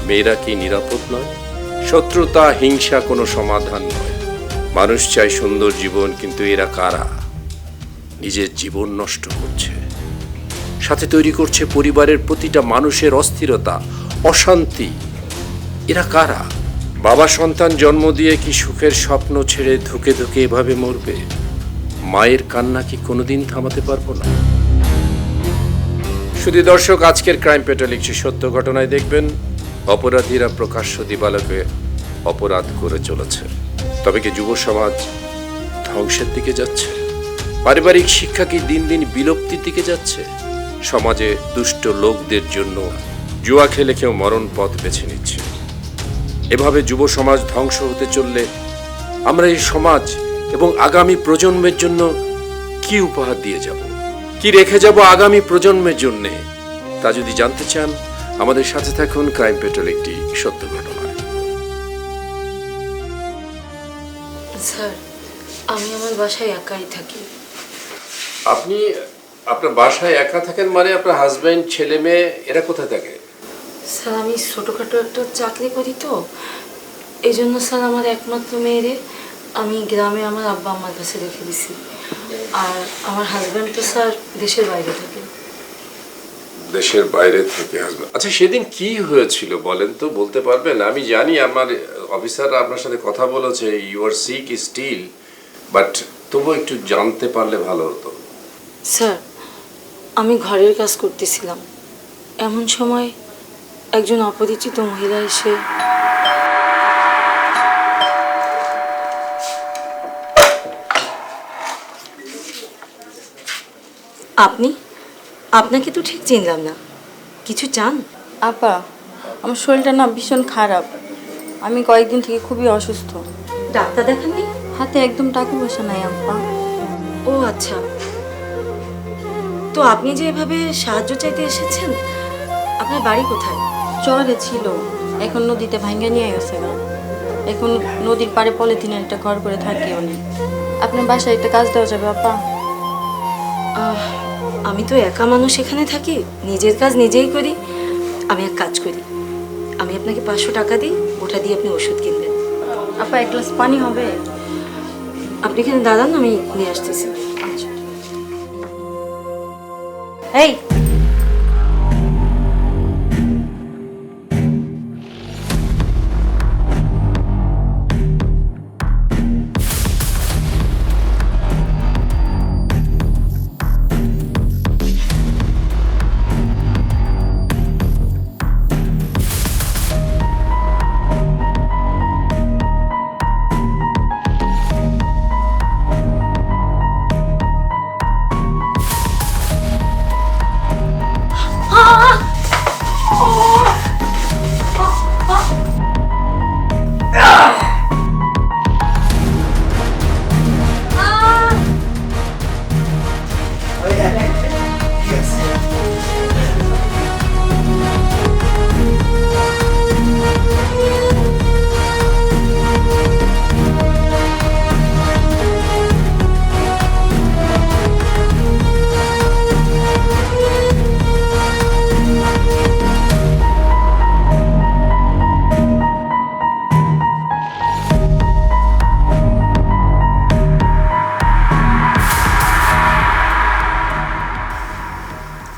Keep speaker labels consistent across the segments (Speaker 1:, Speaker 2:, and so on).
Speaker 1: মেয়েরা কি নিরাপদ নয়? শত্রুতা হিংসা কোনো সমাধান নয়। মানুষ চায় সুন্দর জীবন, কিন্তু এরা কারা? নিজের জীবন নষ্ট করছে, সাথে তৈরি করছে পরিবারের প্রতিটা মানুষের অস্থিরতা, অশান্তি। এরা কারা? বাবা সন্তান জন্ম দিয়ে কি সুখের স্বপ্ন ছেড়ে ধুকে ধুকে এভাবে মরবে? মায়ের কান্না কি কোনোদিন থামাতে পারবো না? শুধু দর্শক, আজকের ক্রাইম পেট্রোল একটি সত্য ঘটনায় দেখবেন অপরাধীরা প্রকাশ্য দিবালোকে অপরাধ করে চলেছে। তবে কি যুব সমাজ ধ্বংসের দিকে যাচ্ছে? পারিবারিক শিক্ষা কি দিন দিন বিলুপ্তির দিকে যাচ্ছে? সমাজে দুষ্ট লোকদের জন্য জুয়া খেলে কেউ মরণ পথ বেছে নিচ্ছে। এভাবে যুব সমাজ ধ্বংস হতে চললে আমরা এই সমাজ এবং আগামী প্রজন্মের জন্য কি উপহার দিয়ে যাব, কি রেখে যাব আগামী প্রজন্মের জন্যে, তা যদি জানতে চান আমাদের সাথে থাকুন ক্রাইম পেট্রোল একটি সত্য ঘটনায়।
Speaker 2: স্যার, আমি আমার বাসায় একাই থাকি।
Speaker 1: আপনি আপনার বাসায় একা থাকেন? মানে আপনার হাজবেন্ড, ছেলে মেয়ে এরা কোথায় থাকে?
Speaker 2: স্যার, আমি ছোটোখাটো একটা চাকরি করি, তো এই জন্য স্যার আমার একমাত্র মেয়েরে আমি গ্রামে আমার আব্বা আম্মার কাছে রেখে দিছি। আর আমার হাজব্যান্ড তো স্যার দেশের বাইরে থাকে।
Speaker 1: দেশের বাইরে থেকে হাজবেন্ড। আচ্ছা, সেদিন কি হয়েছিল বলেন তো, বলতে পারবেন? আমি জানি আমার অফিসাররা আপনার সাথে কথা বলেছে, you are sick still, but তবু একটু জানতে পারলে ভালো হতো।
Speaker 2: স্যার, আমি ঘরের কাজ করতেছিলাম, এমন সময় একজন অপরিচিত মহিলা এসে আপনাকে তো ঠিক চিনলাম না, কিছু চান?
Speaker 3: আপা, আমার শরীরটা না ভীষণ খারাপ। আমি কয়েকদিন থেকে খুবই অসুস্থ।
Speaker 2: ডাক্তার দেখাননি?
Speaker 3: হাতে একদম টাকা পয়সা নাই আপা।
Speaker 2: ও আচ্ছা, তো আপনি যে এভাবে সাহায্য চাইতে এসেছেন, আপনার বাড়ি কোথায়?
Speaker 3: চরে ছিল, এখন নদীতে ভাঙ্গা নিয়ে গেছে না। এখন নদীর পাড়ে পলিথিনের একটা ঘর করে থাকি অনেক। আপনার বাসায় একটা কাজ দেওয়া যাবে আপা?
Speaker 2: আমি তো একা মানুষ, এখানে থাকি, নিজের কাজ নিজেই করি। আমি এক কাজ করি, আমি আপনাকে 500 টাকা দিই, ওটা দিয়ে আপনি ওষুধ কিনবেন।
Speaker 3: আপা, এক গ্লাস পানি হবে?
Speaker 2: আপনি এখানে দাঁড়ান, আমি নিয়ে আসতেছি।
Speaker 3: আচ্ছা। এই,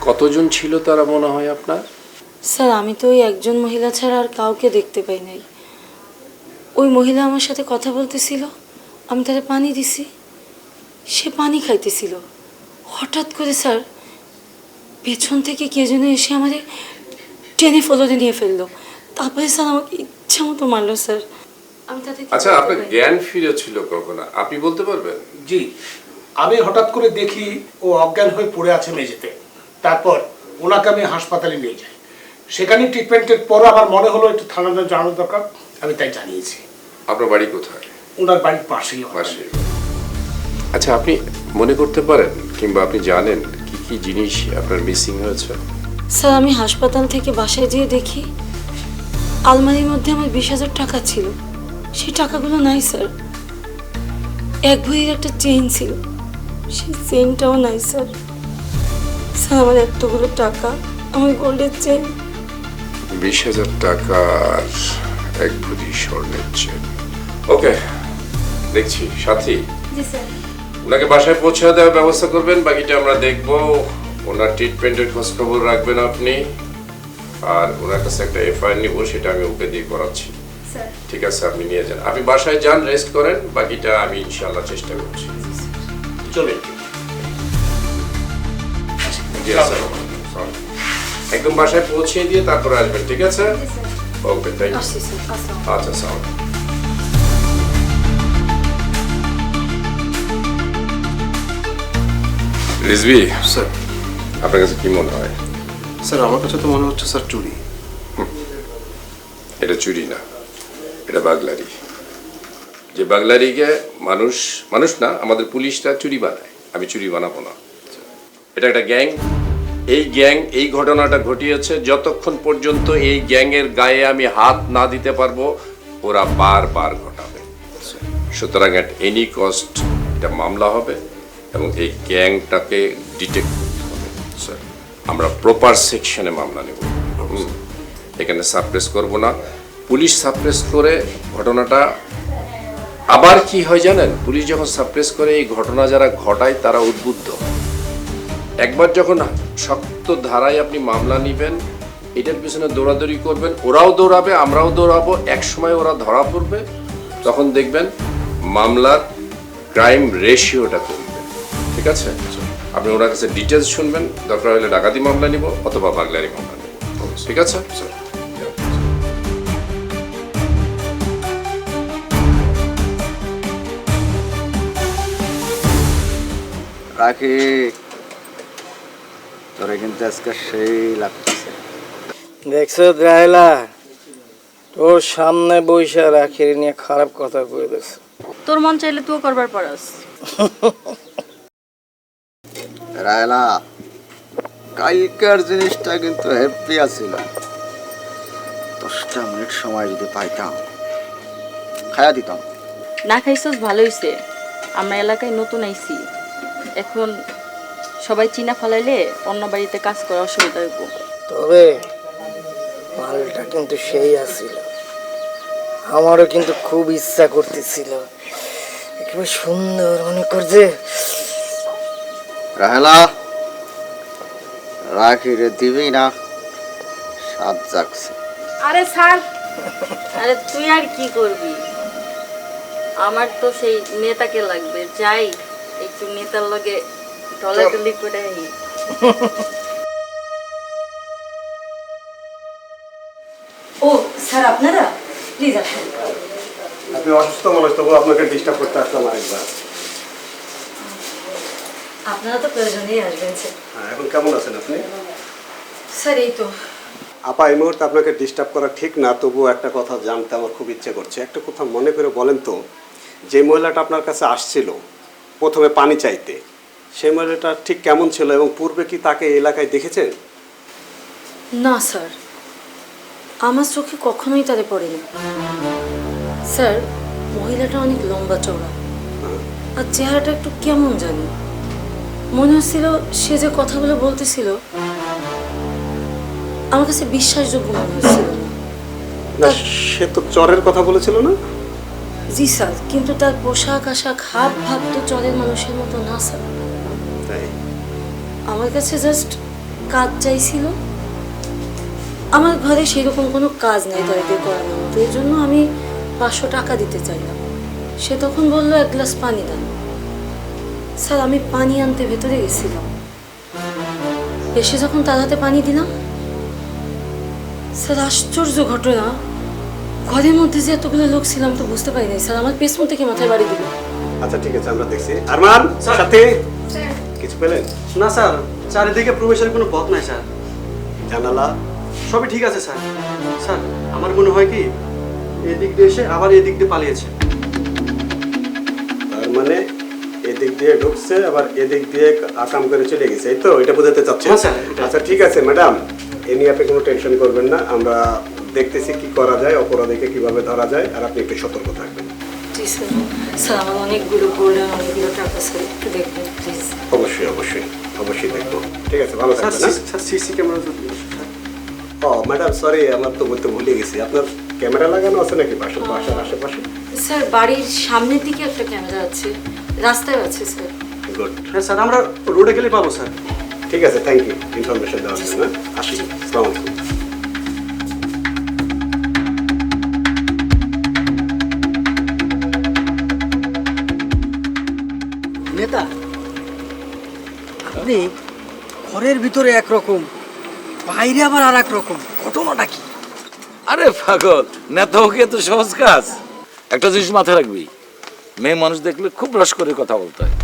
Speaker 1: কতজন ছিল তারা মনে হয় আপনার?
Speaker 2: স্যার, আমি তো ওই একজন মহিলা ছাড়া আর কাউকে দেখতে পাই নাই। ওই মহিলা আমার সাথে কথা বলতেছিল, আমি তারে পানি দিছি, সে পানি খাইতেছিল। হঠাৎ করে স্যার পেছন থেকে কে যেন এসে আমাদের টেনে ফলোরে নিয়ে ফেললো। তারপরে স্যার আমাকে ইচ্ছা মতো মারলো স্যার। আমি তাদের
Speaker 1: আচ্ছা, আপনার জ্ঞান ফিরেছিল কখন আপনি বলতে পারবেন?
Speaker 4: জি, আমি হঠাৎ করে দেখি ও অজ্ঞান হয়ে পড়ে আছে মেঝেতে। তারপর ওনাকে আমি হাসপাতালে নিয়ে যাই। সেখানে ট্রিটমেন্টের পর আমার মনে হলো একটু থানাতে জানানো দরকার, আমি তাই জানিয়েছি।
Speaker 1: আপনার বাড়ি কোথায়?
Speaker 4: ওনার বাড়ির পাশেই।
Speaker 1: পাশে। আচ্ছা, আপনি মনে করতে পারেন কিংবা আপনি জানেন কি কি জিনিস আপনার মিসিং হয়েছে?
Speaker 2: স্যার, আমি হাসপাতাল থেকে বাসায় যেয়ে দেখি আলমারির মধ্যে আমার 20,000 টাকা ছিল, সেই টাকাগুলো নাই স্যার। এক ভরির একটা চেইন ছিল, সেই চেইনটাও নাই স্যার। স্যার আমার এতগুলো টাকা, আমার গোল্ডের চেন।
Speaker 1: 20,000 টাকার এক ভরি স্বর্ণের চেন। ওকে, দেখছি সাথী
Speaker 2: জি স্যার।
Speaker 1: ওনাকে বাসায় পৌঁছে দেওয়ার ব্যবস্থা করবেন, বাকিটা আমরা দেখব। ওনার ট্রিটমেন্টের খোঁজ খবর রাখবেন আপনি, আর ওনার কাছে একটা এফআইআর নিব, সেটা আমি ওকে দিয়ে করাচ্ছি।
Speaker 2: স্যার।
Speaker 1: ঠিক আছে, আপনি নিয়ে যান, আপনি বাসায় যান, রেস্ট করেন, বাকিটা আমি ইনশাআল্লাহ চেষ্টা করছি।
Speaker 4: চলে
Speaker 1: জি স্যার, একদম বাসায় পৌঁছে দিয়ে তারপরে আসবেন, ঠিক আছে? ওকে, থ্যাংক ইউ।
Speaker 2: আসছি স্যার, আসসালাম।
Speaker 1: আচ্ছা স্যার। রিজভি
Speaker 5: স্যার
Speaker 1: আপনার কাছে কি মনে হয়?
Speaker 5: স্যার আমার কাছে তো মনে হচ্ছে স্যার চুরি।
Speaker 1: এটা চুরি না, এটা বাগলারি। যে বাগলারিকে মানুষ মানুষ না, আমাদের পুলিশরা চুরি বানায়, আমি চুরি বানাবো না। এটা একটা গ্যাং। এই গ্যাং এই ঘটনাটা ঘটিয়েছে, যতক্ষণ পর্যন্ত এই গ্যাংয়ের গায়ে আমি হাত না দিতে পারবো ওরা বারবার ঘটাবে। সুতরাং অ্যাট এনি কস্ট এটা মামলা হবে এবং এই গ্যাংটাকে ডিটেক্ট করতে হবে। স্যার আমরা প্রপার সেকশনে মামলা নেব, এখানে সাপ্রেস করব না। পুলিশ সাপ্রেস করে ঘটনাটা আবার কি হয় জানেন, পুলিশ যখন সাপ্রেস করে এই ঘটনা যারা ঘটায় তারা উদ্বুদ্ধ হয়। একবার যখন শক্ত ধারায় আপনি মামলা নেবেন, এটার পিছনে দৌড়াদৌড়ি করবেন, ওরাও দৌড়াবে, আমরাও দৌড়াবো, এক সময় ওরা ধরা পড়বে, তখন দেখবেন মামলার ক্রাইম রেশিওটা কমবে। ঠিক আছে, আপনি ওনার কাছে ডিটেলস শুনবেন, দরকার হলে ডাকাতি মামলা নিব অথবা বাগলারি মামলা নিব। ঠিক আছে স্যার।
Speaker 6: রাখি তোরে কিন্তু আজকে সেই লাগতেছে।
Speaker 7: দেখছো রায়লা, তোর সামনে বইসা রাখির নিয়ে খারাপ কথা কয়ে দিস।
Speaker 3: তোর মন চাইলে তুইও করবার পারস।
Speaker 6: রায়লা, কালকার জিনিসটা কিন্তু হ্যাপি আছিল। 10টা মিনিট সময় যদি পাইতাম খায়া দিতাম।
Speaker 3: না খাইছস ভালো হইছে, আমরা এলাকায় নতুন আইছি, এখন সবাই চিনা ফালাইলে অন্য বাড়িতে কাজ করা অসুবিধা হইব।
Speaker 7: তবে মালটা কিন্তু সেই আছিল, আমারও কিন্তু খুব ইচ্ছা করতেছিল। একেবারে সুন্দর মনে কর যে।
Speaker 6: রাহেলা, রাখিরে দিবি না, সাত জাগছে।
Speaker 3: আরে স্যার, আরে তুই আর কি করবি, আমার তো সেই নেতাকে লাগবে, যাই একটু নেতার লগে ডলাডলি করে আই।
Speaker 2: ও স্যার, আপনারা প্লিজ আসুন।
Speaker 5: আপনি অসুস্থ মানুষ, তবু আপনাকে ডিস্টার্ব করতে আসলাম আরেকবার।
Speaker 2: আপনারা তো প্রয়োজনেই আসবেন স্যার।
Speaker 5: হ্যাঁ, এখন কেমন আছেন আপনি?
Speaker 2: স্যার এই তো।
Speaker 5: আপা, এই মুহূর্তে আপনাকে ডিস্টার্ব করা ঠিক না, তবুও একটা কথা জানতে আমার খুব ইচ্ছে করছে। একটা কথা মনে করে বলেন তো, যে মহিলাটা আপনার কাছে আসছিল প্রথমে পানি চাইতে, সেই মহিলাটা ঠিক কেমন ছিল এবং পূর্বে কি তাকে এই এলাকায় দেখেছেন?
Speaker 2: না স্যার, আমার চোখে কখনোই তারে পড়েনি। স্যার, মহিলাটা অনেক লম্বা চওড়া আর চেহারাটা একটু কেমন জানি, মনে হচ্ছিল সে যে কথাগুলো বলতেছিল আমার কাছে বিশ্বাসযোগ্য মনে হচ্ছিল না।
Speaker 5: না, সে তো চরের কথা বলেছিল না?
Speaker 2: জি স্যার, কিন্তু তার পোশাক আশাক হাব ভাব তো চরের মানুষের মতো না স্যার।
Speaker 5: তাই?
Speaker 2: আমার কাছে জাস্ট কাজ চাইছিল। আমার ঘরে সেরকম কোনো কাজ নেই তাদেরকে করানোর মতো, এই জন্য আমি 500 টাকা দিতে চাইলাম। সে তখন বললো 1 গ্লাস পানি দেন। স্যার, আমি পানি আনতে ভেতরে গেছিলাম, এসে যখন তার হাতে পানি দিলাম, স্যার আশ্চর্য ঘটনা, ঘরের মধ্যে যে এতগুলো লোক ছিলাম তো বুঝতে পারি নাই স্যার, আমার পেছন থেকে মাথায় বাড়ি দিল।
Speaker 5: আচ্ছা ঠিক আছে, আমরা দেখছি। আরমান, সাথে কিছু পেলেন?
Speaker 8: না স্যার, চারিদিকে প্রবেশের কোনো পথ নাই স্যার।
Speaker 5: জানালা
Speaker 8: সবই ঠিক আছে স্যার। স্যার, আমার মনে হয় কি এদিক দিয়ে এসে আবার এদিক দিয়ে পালিয়েছে।
Speaker 5: তার মানে এদিক দিয়ে ঢুকছে আবার এদিক দিয়ে আকাম করে চলে গেছে, এই তো এটা বোঝাতে চাচ্ছেন?
Speaker 8: হ্যাঁ, স্যার।
Speaker 5: আচ্ছা ঠিক আছে ম্যাডাম, এ নিয়ে আপনি কোনো টেনশন করবেন না, আমরা দেখতেছি কি করা যায়, অপরাধীকে কিভাবে ধরা যায়, আর আপনি একটু সতর্ক থাকবেন।
Speaker 2: জি স্যার স্যার আমার অনেকগুলো গোল্ডেন অনেকগুলো টাকা স্যার একটু দেখবেন প্লিজ।
Speaker 5: অবশ্যই অবশ্যই অবশ্যই দেখবো। ঠিক আছে, ভালো
Speaker 8: স্যার
Speaker 5: থাকবেন।
Speaker 8: স্যার সিসি ক্যামেরা
Speaker 5: ও ম্যাডাম, সরি, আমার তো বলতে ভুলে গেছি, আপনার ক্যামেরা লাগানো আছে নাকি বাসার আশেপাশে?
Speaker 2: স্যার বাড়ির সামনের দিকে একটা ক্যামেরা আছে, রাস্তায় আছে স্যার।
Speaker 5: গুড,
Speaker 8: হ্যাঁ স্যার, আমরা রোডে গেলে পাবো স্যার।
Speaker 5: ঠিক আছে, থ্যাংক ইউ ইনফরমেশন দেওয়ার জন্য। আসি, আসসালামু আলাইকুম।
Speaker 7: নেতা, আপনি ঘরের ভিতরে একরকম, বাইরে আবার আর এক রকম, ঘটনাটা কি?
Speaker 9: আরে পাগল, নেতা হোক এত সহজ কাজ? একটা জিনিস মাথায় রাখবি, মেয়ে মানুষ দেখলে খুব রস করে কথা বলতে হয়,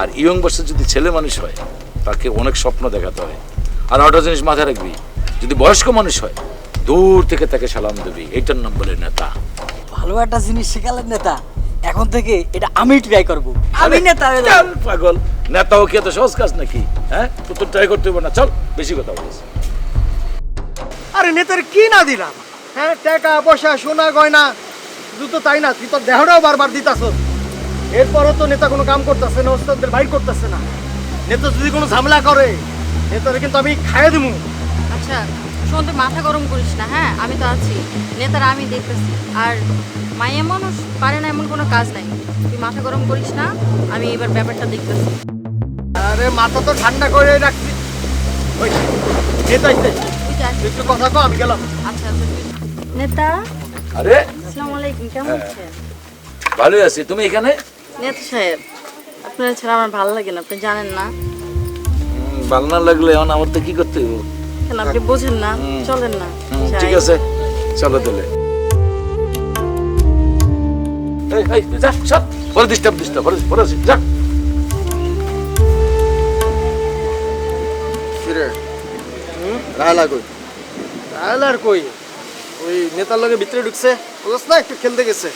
Speaker 9: আর ইয়ং বয়সে যদি ছেলে মানুষ হয় তাকে অনেক স্বপ্ন দেখাতে হয়। আর একটা জিনিস মাথায় রাখবি, যদি বয়স্ক মানুষ হয় দূর থেকে তাকে সালাম দেবি, এইটার নাম বলে নেতা।
Speaker 7: ভালো একটা জিনিস শেখালেন নেতা, এখন থেকে এটা আমি ট্রাই করব। আমি নেতা হয়ে
Speaker 9: চল পাগল, নেতা হোক এত সহজ কাজ নাকি? হ্যাঁ, তো ট্রাই করতে হবে না, চল বেশি কথা বলিস।
Speaker 10: আরে নেতার কি না দিলাম? হ্যাঁ, টাকা পয়সা সোনা গয়না, শুধু তো তাই না, তুই তোর দেহটাও বারবার দিতাস। এরপরও তো নেতা কোনো কাম করতেছে না, ওস্তাদদের বাইর করতেছে না। নেতা যদি কোনো ঝামেলা করে, নেতারে কিন্তু আমি খাইয়ে দেবো।
Speaker 3: আচ্ছা শোন, তুই মাথা গরম করিস না, হ্যাঁ আমি তো আছি, নেতারা আমি দেখতেছি। আর মাইয়া মানুষ পারে না এমন কোনো কাজ নাই, তুই মাথা গরম করিস না, আমি এবার ব্যাপারটা দেখতেছি।
Speaker 10: আরে মাথা তো ঠান্ডা করে রাখছি। ওই নেতা আইছে,
Speaker 3: তুই যাস।
Speaker 10: তুই একটু কথা কো, আমি গেলাম।
Speaker 3: আচ্ছা আচ্ছা নেতা,
Speaker 9: আরে
Speaker 3: আসসালামু আলাইকুম, কেমন আছেন?
Speaker 9: ভালোই আছি, তুমি এখানে?
Speaker 3: নেতা সাহেব, আপনার ছাড়া আমার ভালো লাগে না, আপনি জানেন না।
Speaker 9: ভালো না লাগলে এখন আমার তো কি করতে হবে?
Speaker 3: কেন আপনি বোঝেন না? চলেন না
Speaker 9: ঠিক
Speaker 3: যাই।
Speaker 9: আছে, চলো তাহলে। এই এই যা, সব পরে ডিস্টার্ব পরে যা।
Speaker 10: কিরে রায়লা কই? রায়লা আর কই? ওই নেতার লগে ভিতরে ঢুকছে, বুঝছ না, একটু খেলতে গেছে।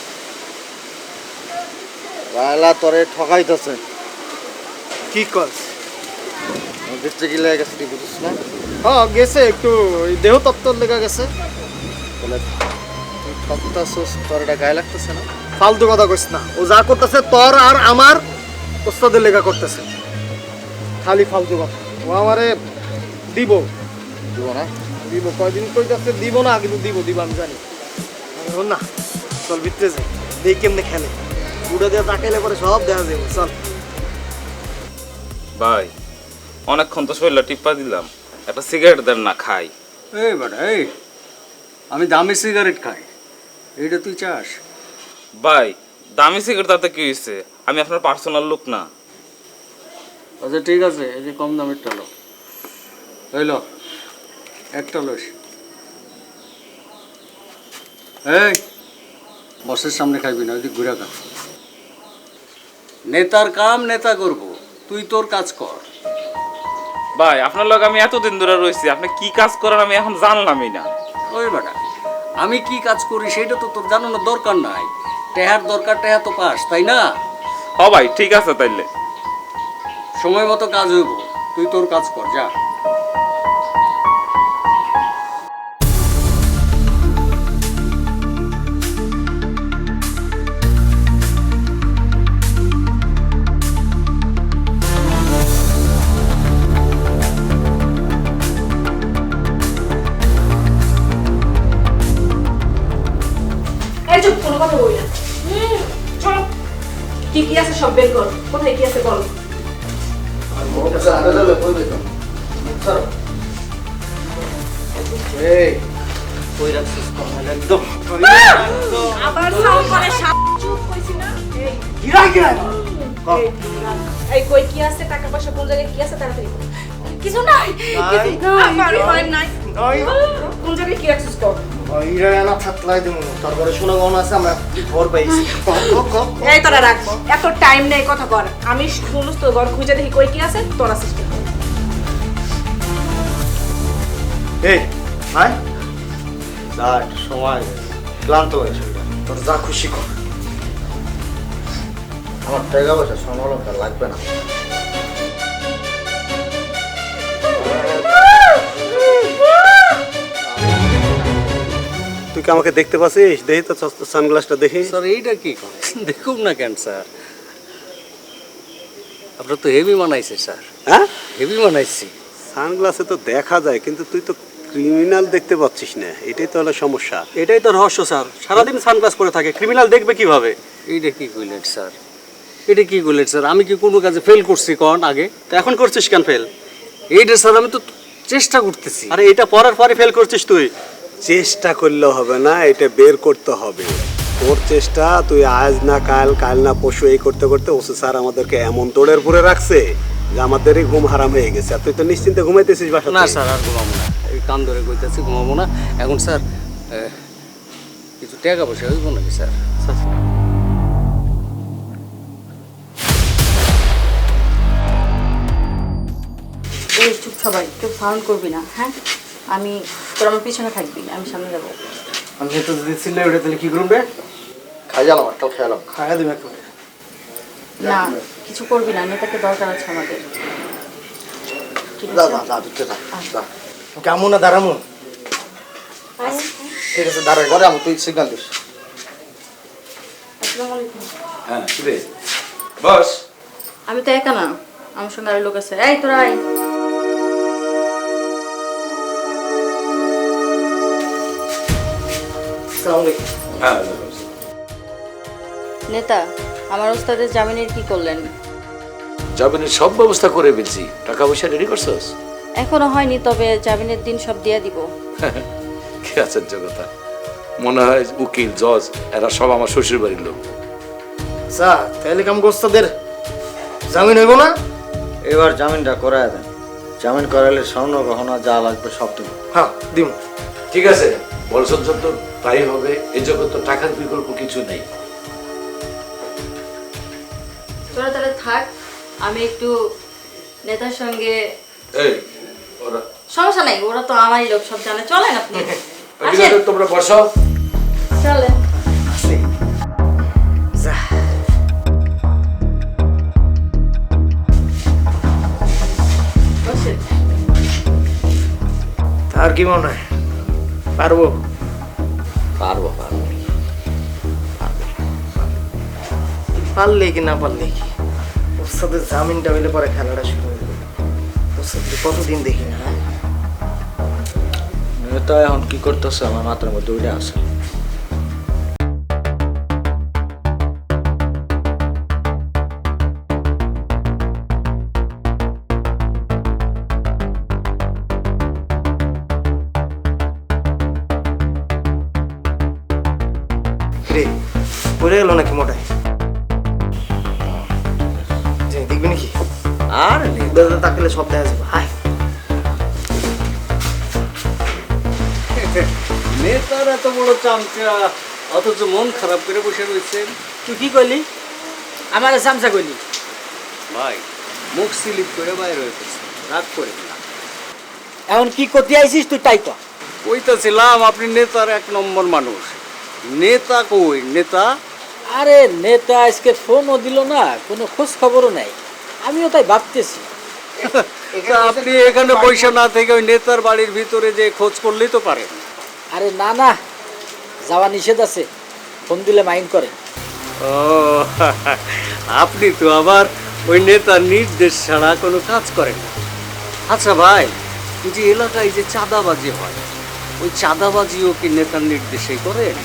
Speaker 10: রায়লা তোরে ঠকাইতেছে। কি কর? ভিতরে গিলে গেছে, তুই বুঝছ না? হ্যাঁ গেছে, একটু ওই দেহ তত্ত্বর লেগে গেছে। বলে তুই ঠকতাছস, তোর এটা গায়ে লাগতেছে না? ফালতু কথা কইস না, ও যা করতেছে তোর আর আমার ওস্তাদের লেগা করতেছে। খালি ফালতু কথা। ও আমারে দিব না, দিব কয়দিন কইতাছে দিব না, কিন্তু দিব আমি জানি। শোন না, চল ভিতরে যাই, দেখি কেমনে খেলে। বুড়ো দিয়ে তাকাইলে পরে সব দেখা যাবে। চল
Speaker 11: ভাই, অনেকক্ষণ তো শরীরটা টিপ্পা দিলাম, একটা সিগারেট দেন না, খাই।
Speaker 6: এই বেটা, এই আমি দামি সিগারেট খাই, এইটা তুই চাস?
Speaker 11: ভাই, দামি সিগারেট তাতে কি হয়েছে? আমি আপনার পার্সোনাল লোক না।
Speaker 6: আচ্ছা ঠিক আছে, এই যে কম দামেরটা লো, এই লো একটা লোস। এই বসের সামনে খাইবি না, ওইদিক ঘুরে খা। নেতার কাম নেতা করব, তুই তোর কাজ কর।
Speaker 11: ভাই, আপনার লোক আমি এতদিন ধরে রয়েছি, আপনি কি কাজ করেন আমি এখন জানলামই না।
Speaker 6: ওই বেটা, আমি কি কাজ করি সেটা তো তোর জানানোর দরকার নাই। টেহার দরকার, টেহা তো পাস, তাই না?
Speaker 11: হ ভাই, ঠিক আছে তাইলে।
Speaker 6: সময় মতো কাজ হইব, তুই তোর কাজ কর, যা।
Speaker 12: এই চুপ, কোনো কথা বলি না। চলো, কি কি আছে সব বের কর, কোথায় কি আছে বল। আবার সাউন্ড করে চুপ কইছি না। এই কই কি আছে, টাকা পয়সা কোন জায়গায় কি আছে, তাড়াতাড়ি বল। কিছু নাই, কিছু আমার হয় নাই। কোন জায়গায় কি অ্যাক্সেস কর।
Speaker 10: তারপরে শোনা গহনা আছে, আমরা ঘর পাইছি।
Speaker 12: এই তোরা রাখ, এত টাইম নেই কথা কর। আমি সমস্ত ঘর খুঁজে দেখি কই কি আছে, তোরা সিস্টেম।
Speaker 10: এই ভাই, যা একটু সময়, ক্লান্ত হয়েছে, তোর যা খুশি কর। আমার টাকা পয়সা সোনালঙ্কার লাগবে না। তুই
Speaker 5: কি আমাকে দেখতে পাচ্ছিস? দেখি তো সানগ্লাসটা দেখি।
Speaker 6: স্যার এইটা কি করে দেখুন না কেন স্যার, আপনার তো হেভি বানাইছে স্যার,
Speaker 5: হ্যাঁ
Speaker 6: হেভি বানাইছি।
Speaker 5: সানগ্লাসে তো দেখা যায়, কিন্তু তুই তো ক্রিমিনাল দেখতে পাচ্ছিস না, এটাই তো হলো সমস্যা।
Speaker 8: এটাই তো রহস্য স্যার, সারাদিন সানগ্লাস পরে থাকে, ক্রিমিনাল দেখবে কিভাবে?
Speaker 6: এইটা কি কইলেন স্যার, এটা কি কইলেন স্যার? আমি কি কোনো কাজে ফেল করছি কোন আগে?
Speaker 8: তা এখন করছিস কেন ফেল?
Speaker 6: এইটা স্যার আমি তো চেষ্টা করতেছি।
Speaker 8: আরে এটা পড়ার পরে ফেল করছিস তুই।
Speaker 5: চেষ্টা করলে হবে না, এটা বের করতে হবে। তোর চেষ্টা তুই আজ না কাল, কাল না পরশু এই করতে করতে ওসি স্যার আমাদেরকে এমন তোড়ের পরে রাখছে যে আমাদেরই ঘুম হারাম হয়ে গেছে। আর তুই তো নিশ্চিন্তে ঘুমাইতেছিস বাসা?
Speaker 6: না স্যার আর ঘুমাবো না, এই কান ধরে কইতেছি ঘুমাবো না। এখন স্যার কিছু টাকা পয়সা হইব নাকি স্যার?
Speaker 3: এই চুপ সবাই, কেউ সাউন্ড করবি না, হ্যাঁ? আমি তোর আমার পিছনে থাকবি, আমি সামনে যাবো।
Speaker 10: আমি তো দিচ্ছিলে ওটা, তাহলে কি করুন রে?
Speaker 8: খাই গেলাম, একটা খেয়ালাম।
Speaker 10: খাইয়া দিবে একটু।
Speaker 3: না কিছু করবি না, নেতাকে দরকার আছে আমাদের। ঠিক
Speaker 8: যা
Speaker 3: আছে?
Speaker 8: যা যা দিতে যা যা।
Speaker 10: কেমন না দাঁড়ামো?
Speaker 3: আয়,
Speaker 8: ঠিক আছে দাঁড়াই, ঘরে আমি তুই সিগন্যাল দিস।
Speaker 3: আসসালামু আলাইকুম।
Speaker 9: হ্যাঁ রে বস।
Speaker 3: আমি তো একা না, আমার সঙ্গে আরো লোক আছে। এই তোরা আয়।
Speaker 10: আসসালামু আলাইকুম।
Speaker 9: হ্যাঁ
Speaker 3: নেতা, আমার ওস্তাদের জামিনের কি করলেন?
Speaker 9: জামিনের সব ব্যবস্থা করে ফেলছি, টাকা পয়সা রেডি করছস?
Speaker 3: এখনো হয়নি, তবে জামিনের দিন সব দিয়ে দিব।
Speaker 9: কি আশ্চর্য কথা, মনে হয় উকিল জজ এরা সব আমার শ্বশুর বাড়ির লোক।
Speaker 10: স্যার তাহলে কাম গোস্তাদের জামিন হইব না?
Speaker 8: এবার জামিনটা করায় দেন। জামিন করাইলে স্বর্ণ গহনা যা লাগবে সব দিব।
Speaker 10: হ্যাঁ দিম।
Speaker 9: ঠিক আছে, বলছন যত তাই হবে, এই জগৎ তো টাকার বিকল্প কিছু নেই।
Speaker 3: তোরা তাহলে থাক, আমি একটু নেতার সঙ্গে।
Speaker 9: এই ওরা
Speaker 3: সমস্যা নাই, ওরা তো আমারই লোক, সব জানে। চলেন আপনি,
Speaker 9: ঠিক আছে, তোমরা বসো।
Speaker 3: চলেন।
Speaker 10: যা।
Speaker 3: বসেন।
Speaker 10: তার কি মনে হয় পারবো?
Speaker 6: পারবো পারবো।
Speaker 10: পারলে কি না পারলে কি, ওর সাথে জামিনটা হইলে পরে খেলাটা শুরু হয়ে যাবে। ওর সাথে কতদিন দেখি না।
Speaker 8: নেতা এখন কি করতেছে আমার মাথার মধ্যে ওইটা আছে।
Speaker 10: রে পড়ে গেল নাকি মোটাই? যে দেখবি নাকি?
Speaker 8: আর
Speaker 10: তাকালে সব দেখা যাবে। হাই
Speaker 6: নেতার এত বড় চামচা, অথচ মন খারাপ করে বসে রয়েছেন।
Speaker 7: তুই কি কইলি? আমার চামচা কইলি?
Speaker 6: ভাই মুখ স্লিপ করে বাইরে হয়ে গেছে, রাগ করে না।
Speaker 7: এখন কি করতে আইছিস তুই তাই কর।
Speaker 6: কইতাছিলাম আপনি নেতার এক নম্বর মানুষ। নেতা কই নেতা?
Speaker 7: আরে নেতা আজকে ফোনও দিল না, কোনো খোঁজ খবরও নাই। আমিও তাই ভাবতেছি।
Speaker 6: তা আপনি এখানে পয়সা না থেকে ওই নেতার বাড়ির ভিতরে যে খোঁজ করলেই তো পারেন।
Speaker 7: আরে না না, যাওয়া নিষেধ আছে, ফোন দিলে মাইন্ড করে।
Speaker 6: ও আপনি তো আবার ওই নেতার নির্দেশ ছাড়া কোনো কাজ করেন না। আচ্ছা ভাই, এই যে এলাকায় যে চাঁদাবাজি হয়, ওই চাঁদাবাজিও কি নেতার নির্দেশেই করেন?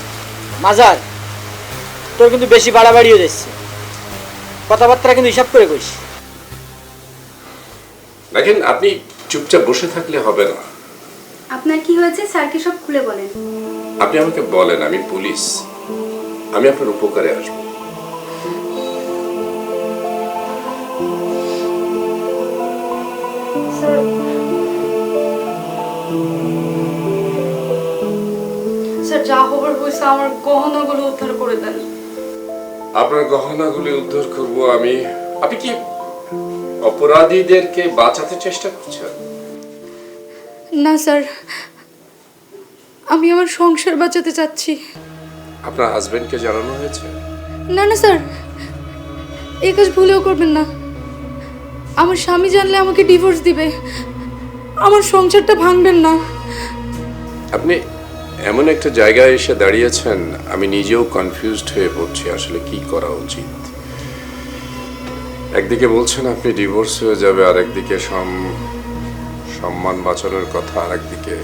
Speaker 7: মাজার, তোর কিন্তু বেশি বাড়াবাড়ি হয়ে যাচ্ছে, কথাবার্তা কিন্তু হিসাব করে কইস।
Speaker 1: দেখেন, আপনি চুপচাপ বসে থাকলে হবে না।
Speaker 12: আপনার কি হয়েছে স্যারকে সব খুলে বলেন।
Speaker 1: আপনি আমাকে বলেন, আমি পুলিশ, আমি আপনার উপকারে আসবো।
Speaker 12: স্যার যা হবার হয়েছে, আমার গহনাগুলো উদ্ধার করে দেন।
Speaker 1: আপনার গহনাগুলি উদ্ধার করব আমি। আপনি কি অপরাধীদেরকে বাঁচাতে চেষ্টা করছেন?
Speaker 12: না স্যার, আমি আমার সংসার বাঁচাতে চাচ্ছি।
Speaker 1: আপনার হাজবেন্ডকে জানানো হয়েছে?
Speaker 12: না না স্যার, এই কাজ ভুলেও করবেন না। আমার স্বামী জানলে আমাকে ডিভোর্স দিবে। আমার সংসারটা ভাঙবেন না।
Speaker 1: আপনি এমন একটা জায়গায় এসে দাঁড়িয়েছেন, আমি নিজেও কনফিউজড হয়ে পড়ছি আসলে কি করা উচিত। একদিকে বলছেন আপনি ডিভোর্স হয়ে যাবে, আর একদিকে সম্মান বাঁচানোর কথা, আর একদিকে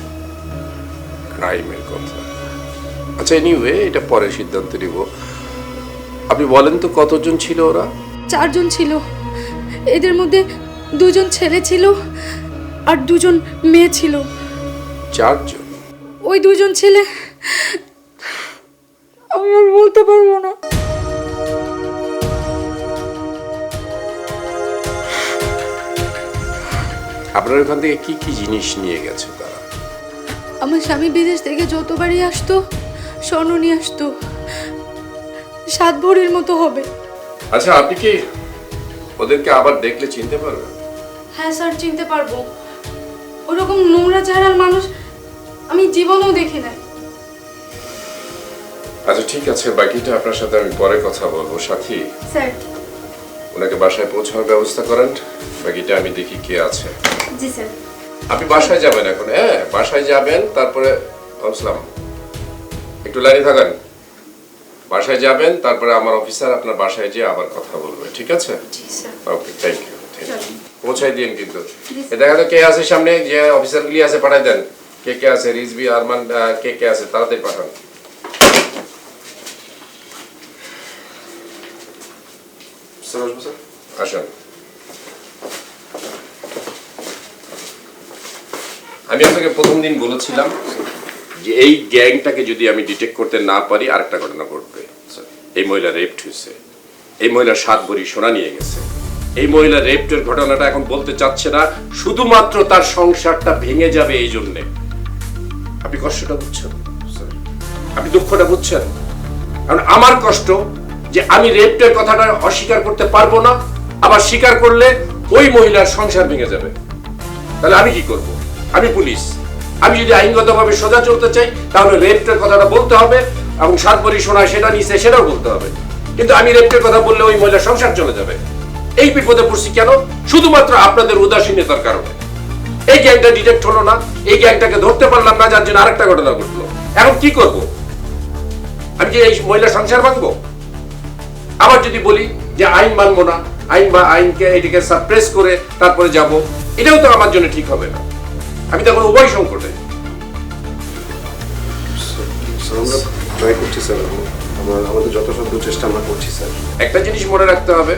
Speaker 1: ক্রাইমের কথা। আচ্ছা, এনিওয়ে, এটা পরে সিদ্ধান্ত নিব। আপনি বলেন তো কতজন ছিল ওরা?
Speaker 12: 4 জন ছিল। এদের মধ্যে 2 জন ছেলে ছিল আর 2 জন মেয়ে ছিল।
Speaker 1: 4 জন?
Speaker 12: ওই 2 জন ছেলে আমি আর বলতে পারবো না।
Speaker 1: আপনার ওখান থেকে কি কি জিনিস নিয়ে গেছে তারা?
Speaker 12: আমার স্বামী বিদেশ থেকে যতবারই আসতো স্বর্ণ নিয়ে আসতো, 7 ভরির মতো হবে।
Speaker 1: আচ্ছা, আপনি কি ওদেরকে আবার দেখলে চিনতে পারবেন?
Speaker 12: হ্যাঁ স্যার, চিনতে পারবো। ওরকম নোংরা চেহারার মানুষ আমি জীবনেও দেখি নাই।
Speaker 1: আচ্ছা ঠিক আছে, বাকিটা আপনার সাথে আমি পরে কথা বলবো। সাথী,
Speaker 12: স্যার।
Speaker 1: ওনাকে বাসায় পৌঁছানোর ব্যবস্থা করেন, বাকিটা আমি দেখি কে আছে।
Speaker 12: জি স্যার।
Speaker 1: আপনি বাসায় যাবেন এখন? হ্যাঁ, বাসায় যাবেন, তারপরে আসলাম, একটু লাইনে থাকেন। বাসায় যাবেন, তারপরে আমার অফিসার আপনার বাসায় যেয়ে আবার কথা বলবে, ঠিক আছে?
Speaker 12: জি স্যার।
Speaker 1: Okay, thank you. পৌঁছাই দিন কিন্তু। দেখা তো কে আছে সামনে, যে অফিসারগুলি আছে পাঠাই দেন। কে কে আছে, রিজবি, আরমান, কে কে আছে তাড়াতাড়ি পাঠান। আসেন। আমি আপনাকে প্রথম দিন বলেছিলাম যে এই গ্যাংটাকে যদি আমি ডিটেক্ট করতে না পারি, আরেকটা ঘটনা ঘটবে। এই মহিলা রেপড হয়েছে, এই মহিলা 7 ভরি সোনা নিয়ে গেছে। এই মহিলা রেপটের ঘটনাটা এখন বলতে চাচ্ছে না, শুধুমাত্র তার সংসারটা ভেঙে যাবে এই জন্যে। আপনি কষ্টটা বুঝছেন? আপনি দুঃখটা বুঝছেন? কারণ আমার কষ্ট যে আমি রেপটের কথাটা অস্বীকার করতে পারবো না, আবার স্বীকার করলে ওই মহিলার সংসার ভেঙে যাবে। তাহলে আমি কি করব? আমি পুলিশ, আমি যদি আইনগতভাবে সোজা চলতে চাই তাহলে রেপটের কথাটা বলতে হবে, এবং 7 ভরি সোনা সেটা নিছে সেটাও বলতে হবে। কিন্তু আমি রেপটের কথা বললে ওই মহিলার সংসার চলে যাবে। এই বিপদে পড়ছি কেন? শুধুমাত্র আপনাদের উদাসীনতার কারণে। এই গ্যাংটা ডিটেক্ট হলো না, এই গ্যাংটাকে ধরতে পারলাম না, যার জন্য আরেকটা ঘটনা ঘটলো। এখন কি করব? আমি কি এই মহিলা সংসার ভাঙবো? আবার যদি বলি যে আইন মানবো না, আইন বা আইনকে এটিকে সাপ্রেস করে তারপরে যাব, এটাও তো আমার জন্য ঠিক হবে না। আমি তো এখন উভয় সংকটে।
Speaker 5: আমরা ট্রাই করছি স্যার, আমাদের যথাসাধ্য চেষ্টা আমরা করছি স্যার।
Speaker 1: একটা জিনিস মনে রাখতে হবে,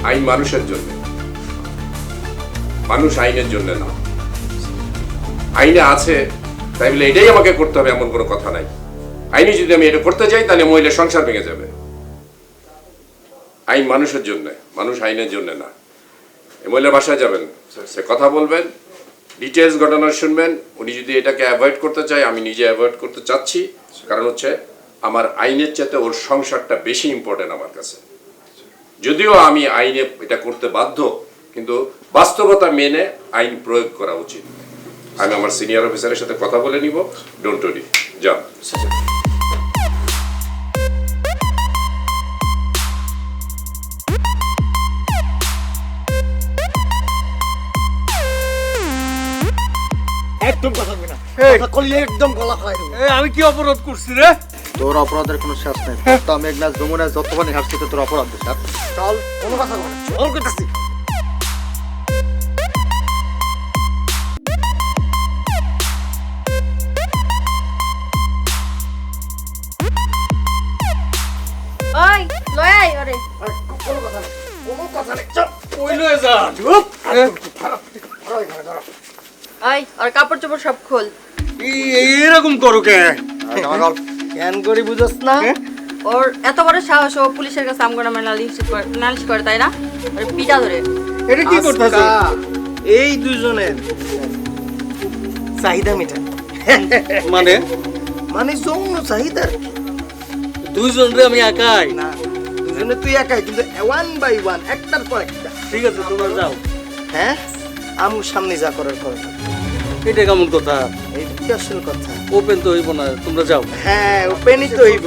Speaker 1: আইন মানুষের জন্য, মানুষ আইনের জন্য না। আইনে আছে তাই বলে এটাই আমাকে করতে হবে এমন কোনো কথা নাই। আইনে যদি আমি এটা করতে যাই তাহলে মহিলার সংসার ভেঙে যাবে। আইন মানুষের জন্য, মানুষ আইনের জন্য না। এই মহিলার বাসায় যাবেন, সে কথা বলবেন, ডিটেলস ঘটনা শুনবেন। উনি যদি এটাকে অ্যাভয়েড করতে চায়, আমি নিজে অ্যাভয়েড করতে চাচ্ছি, কারণ হচ্ছে আমার আইনের চাইতে ওর সংসারটা বেশি ইম্পর্টেন্ট আমার কাছে। যদিও আমি আইনে এটা করতে বাধ্য, কিন্তু বাস্তবতা মেনে আইন প্রয়োগ করা উচিত। আমি আমার সিনিয়র অফিসারের সাথে কথা বলে নিব। ডোন্ট ওরি, যাও।
Speaker 10: একদম কথা বলবি না, কথা করলে একদম গলা খাই দেবো।
Speaker 6: আমি কি অপরাধ করছি রে?
Speaker 10: তোর অপরাধের কোনো শেষ নেই। তো মেঘনাথ যমুনা যতখানি হাসছি তোর অপরাধ দোষ। চল, কোনো কথা বল, চল করতেছি।
Speaker 12: ওই লয় আই ওরে।
Speaker 10: কোনো কথা নেই, কোনো কথা নেই, চল।
Speaker 6: কই লয়ে যা?
Speaker 10: চুপ।
Speaker 3: ওই আর কাপড় চোপড় সব খোল।
Speaker 6: এরকম করো কে?
Speaker 10: কেন করি বুঝছ না?
Speaker 3: ওর এত বড় সাহস, ও পুলিশের কাছে আমগো নামে নালিশ করে, তাই না? ওর পিটা ধরে।
Speaker 6: এটা কি করতেছ?
Speaker 10: এই দুজনের চাহিদা মিটা
Speaker 6: মানে
Speaker 10: মানে যৌন চাহিদা।
Speaker 6: দুইজন রে আমি একাই
Speaker 10: না, দুজনে তুই একাই, কিন্তু 1 বাই 1, একটার পর একটা।
Speaker 6: ঠিক আছে, তোমরা যাও।
Speaker 10: হ্যাঁ, আমার সামনে যা করার কর।
Speaker 6: এটা কেমন কথা?
Speaker 10: এই কি আসল কথা?
Speaker 6: ওপেন তো হইব না, তোমরা যাও।
Speaker 10: হ্যাঁ, ওপেনই তো হইব।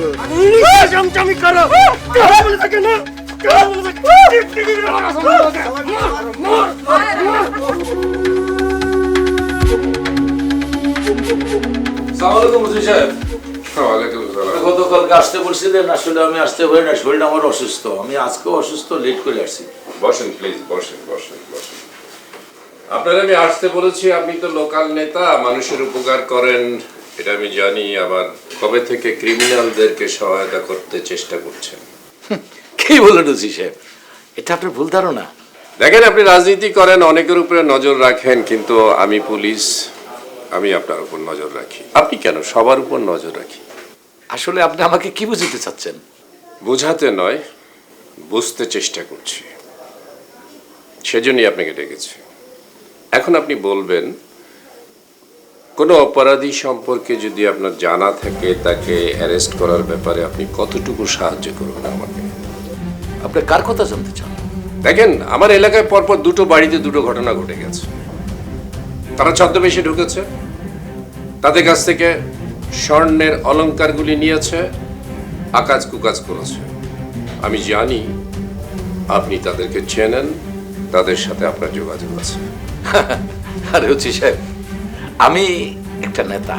Speaker 10: চমচমি করো, বলে থাকে না।
Speaker 1: সালাম আলাইকুম মুন্সি সাহেব।
Speaker 9: গতকালকে আসতে বলছিলেন, আসলে আমি আসতে পারি না, শরীরটা আমার অসুস্থ। আমি আজকেও অসুস্থ, লেট করে আসছি।
Speaker 1: বসেন প্লিজ, বসেন বসেন বসেন। আপনারা আমি আসতে বলেছি, আপনি তো লোকাল নেতা, মানুষের উপকার করেন এটা আমি জানি। আবার কবে থেকে ক্রিমিনালদেরকে সহায়তা করতে চেষ্টা করছেন।
Speaker 9: কি বলেন ওসি সাহেব, এটা আপনার ভুল ধারণা।
Speaker 1: দেখেন, আপনি রাজনীতি করেন, অনেকের উপরে নজর রাখেন, কিন্তু আমি পুলিশ, আমি আপনার উপর নজর রাখি। আপনি কেন, সবার উপর নজর রাখি।
Speaker 9: আসলে আপনি আমাকে কি বুঝতে চাচ্ছেন?
Speaker 1: বোঝাতে নয়, বুঝতে চেষ্টা করছি, সেজন্যই আপনাকে ডেকেছি। এখন আপনি বলবেন, কোনো অপরাধী সম্পর্কে যদি আপনার জানা থাকে, তাকে অ্যারেস্ট করার ব্যাপারে আপনি কতটুকু সাহায্য করবেন আমাকে?
Speaker 9: আপনি কার কথা জানতে চান?
Speaker 1: দেখেন, আমার এলাকায় পরপর দুটো বাড়িতে দুটো ঘটনা ঘটে গেছে। তারা ছদ্মবেশে ঢুকেছে, তাদের কাছ থেকে স্বর্ণের অলংকারগুলি নিয়েছে, আকাজ কুকাজ করেছে। আমি জানি আপনি তাদেরকে চেনেন, তাদের সাথে আপনার যোগাযোগ আছে।
Speaker 9: আরে ওসি সাহেব, আমি একটা নেতা,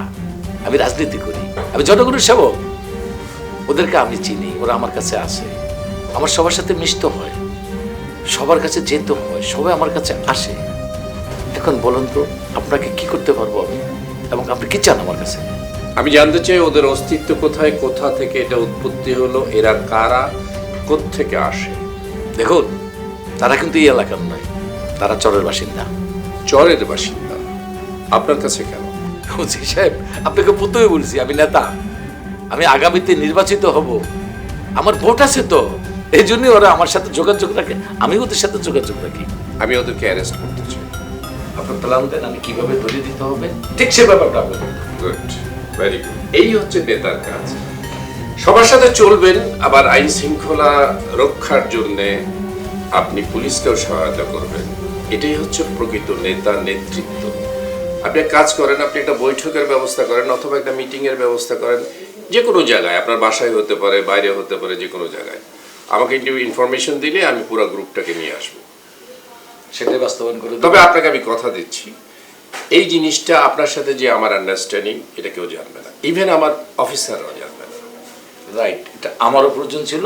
Speaker 9: আমি রাজনীতি করি, আমি জনগণের সেবক। ওদেরকে আমি চিনি, ওরা আমার কাছে আসে, আমার সবার সাথে মিশতে হয়, সবার কাছে যেতে হয়, সবাই আমার কাছে আসে। এখন বলুন তো, আপনাকে কি করতে পারবো আমি, এবং আপনি কি চান আমার কাছে?
Speaker 1: আমি জানতে চাই ওদের অস্তিত্ব কোথায়, কোথা থেকে এটা উৎপত্তি হলো, এরা কারা, কোত্থেকে আসে।
Speaker 9: দেখুন, তারা কিন্তু এই এলাকার নয়, তারা চরের বাসিন্দা।
Speaker 1: চরের বাসিন্দা? আপনার কাছে কেন?
Speaker 9: ওসি সাহেব, আপনাকে প্রথমে বলছি আমি নেতা, আমি আগামীতে নির্বাচিত হব, আমার ভোট আছে তো, এই জন্যই ওরা আমার সাথে যোগাযোগ রাখে, আমি ওদের সাথে যোগাযোগ রাখি।
Speaker 1: আমি ওদেরকে অ্যারেস্ট করতে চাই।
Speaker 9: আপনার প্ল্যান দেন, আমি কিভাবে ধরিয়ে দিতে হবে, ঠিক সেভাবে আপনার।
Speaker 1: Good, very good. এই হচ্ছে নেতার কাজ। সবার সাথে চলবেন, আবার আইন শৃঙ্খলা রক্ষার জন্য আপনি পুলিশকেও সহায়তা করবেন। এটাই হচ্ছে প্রকৃত নেতা, নেতৃত্ব। আপনি এক কাজ করেন, আপনি একটা বৈঠকের ব্যবস্থা করেন, অথবা একটা মিটিংয়ের ব্যবস্থা করেন, যে কোনো জায়গায়, আপনার বাসায় হতে পারে, বাইরে হতে পারে, যে কোনো জায়গায়। আমাকে একটু ইনফরমেশন দিলে আমি পুরো গ্রুপটাকে নিয়ে আসবো,
Speaker 9: সেটাই বাস্তবায়ন করে।
Speaker 1: তবে আপনাকে আমি কথা দিচ্ছি, এই জিনিসটা আপনার সাথে যে আমার আন্ডারস্ট্যান্ডিং, এটা কেউ জানবে না, ইভেন আমার অফিসাররাও জানবে না।
Speaker 9: রাইট, এটা আমারও প্রয়োজন ছিল,